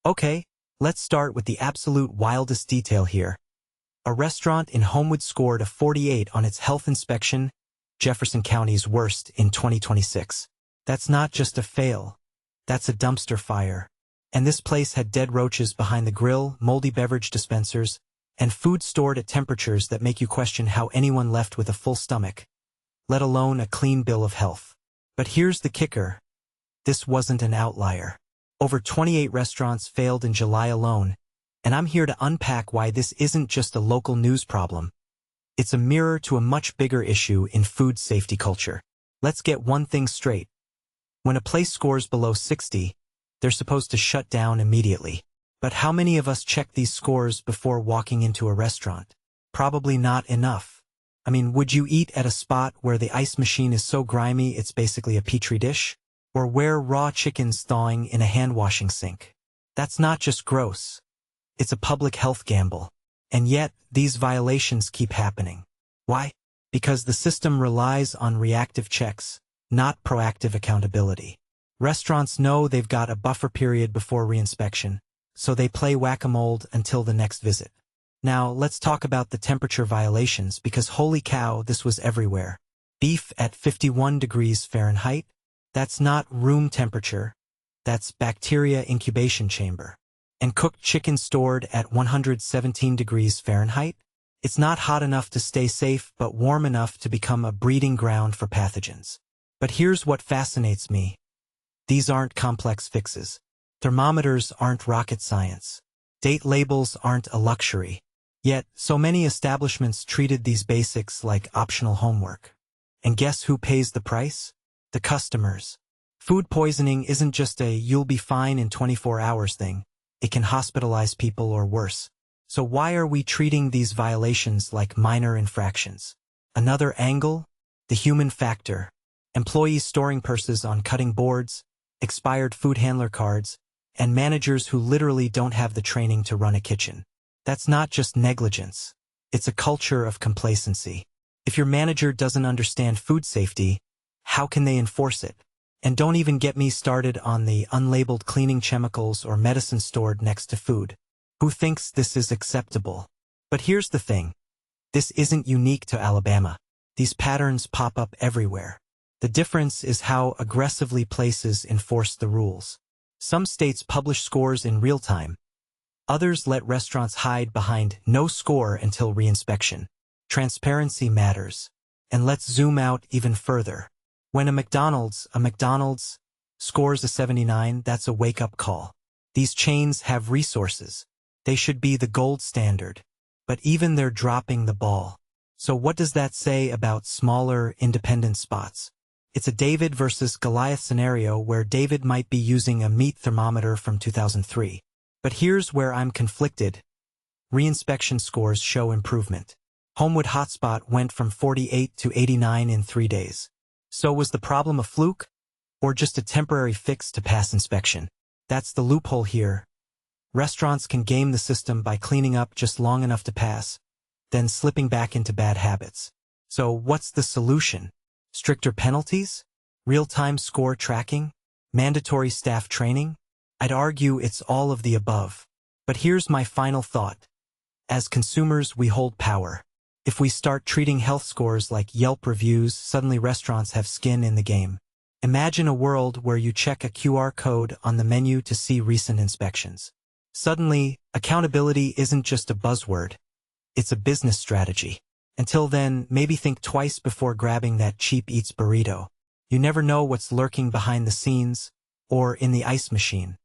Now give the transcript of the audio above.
Okay, let's start with the absolute wildest detail here. A restaurant in Homewood scored a 48 on its health inspection, Jefferson County's worst in 2026. That's not just a fail. That's a dumpster fire. And this place had dead roaches behind the grill, moldy beverage dispensers, and food stored at temperatures that make you question how anyone left with a full stomach, let alone a clean bill of health. But here's the kicker. This wasn't an outlier. Over 28 restaurants failed in July alone, and I'm here to unpack why this isn't just a local news problem. It's a mirror to a much bigger issue in food safety culture. Let's get one thing straight. When a place scores below 60, they're supposed to shut down immediately. But how many of us check these scores before walking into a restaurant? Probably not enough. I mean, would you eat at a spot where the ice machine is so grimy it's basically a petri dish? Or where raw chicken's thawing in a hand-washing sink? That's not just gross. It's a public health gamble. And yet, these violations keep happening. Why? Because the system relies on reactive checks, not proactive accountability. Restaurants know they've got a buffer period before reinspection, so they play whack-a-mole until the next visit. Now, let's talk about the temperature violations because holy cow, this was everywhere. Beef at 51 degrees Fahrenheit? That's not room temperature. That's bacteria incubation chamber. And cooked chicken stored at 117 degrees Fahrenheit? It's not hot enough to stay safe, but warm enough to become a breeding ground for pathogens. But here's what fascinates me. These aren't complex fixes. Thermometers aren't rocket science. Date labels aren't a luxury. Yet, so many establishments treated these basics like optional homework. And guess who pays the price? The customers. Food poisoning isn't just a "you'll be fine in 24 hours" thing. It can hospitalize people or worse. So why are we treating these violations like minor infractions? Another angle? The human factor. Employees storing purses on cutting boards, expired food handler cards, and managers who literally don't have the training to run a kitchen. That's not just negligence. It's a culture of complacency. If your manager doesn't understand food safety, how can they enforce it? And don't even get me started on the unlabeled cleaning chemicals or medicine stored next to food. Who thinks this is acceptable? But here's the thing. This isn't unique to Alabama. These patterns pop up everywhere. The difference is how aggressively places enforce the rules. Some states publish scores in real time. Others let restaurants hide behind no score until reinspection. Transparency matters. And let's zoom out even further. When a McDonald's scores a 79, that's a wake-up call. These chains have resources. They should be the gold standard. But even they're dropping the ball. So what does that say about smaller, independent spots? It's a David versus Goliath scenario where David might be using a meat thermometer from 2003. But here's where I'm conflicted. Reinspection scores show improvement. Homewood Hotspot went from 48 to 89 in 3 days. So was the problem a fluke? Or just a temporary fix to pass inspection? That's the loophole here. Restaurants can game the system by cleaning up just long enough to pass, then slipping back into bad habits. So what's the solution? Stricter penalties? Real-time score tracking? Mandatory staff training? I'd argue it's all of the above. But here's my final thought. As consumers, we hold power. If we start treating health scores like Yelp reviews, suddenly restaurants have skin in the game. Imagine a world where you check a QR code on the menu to see recent inspections. Suddenly, accountability isn't just a buzzword. It's a business strategy. Until then, maybe think twice before grabbing that cheap Eats burrito. You never know what's lurking behind the scenes or in the ice machine.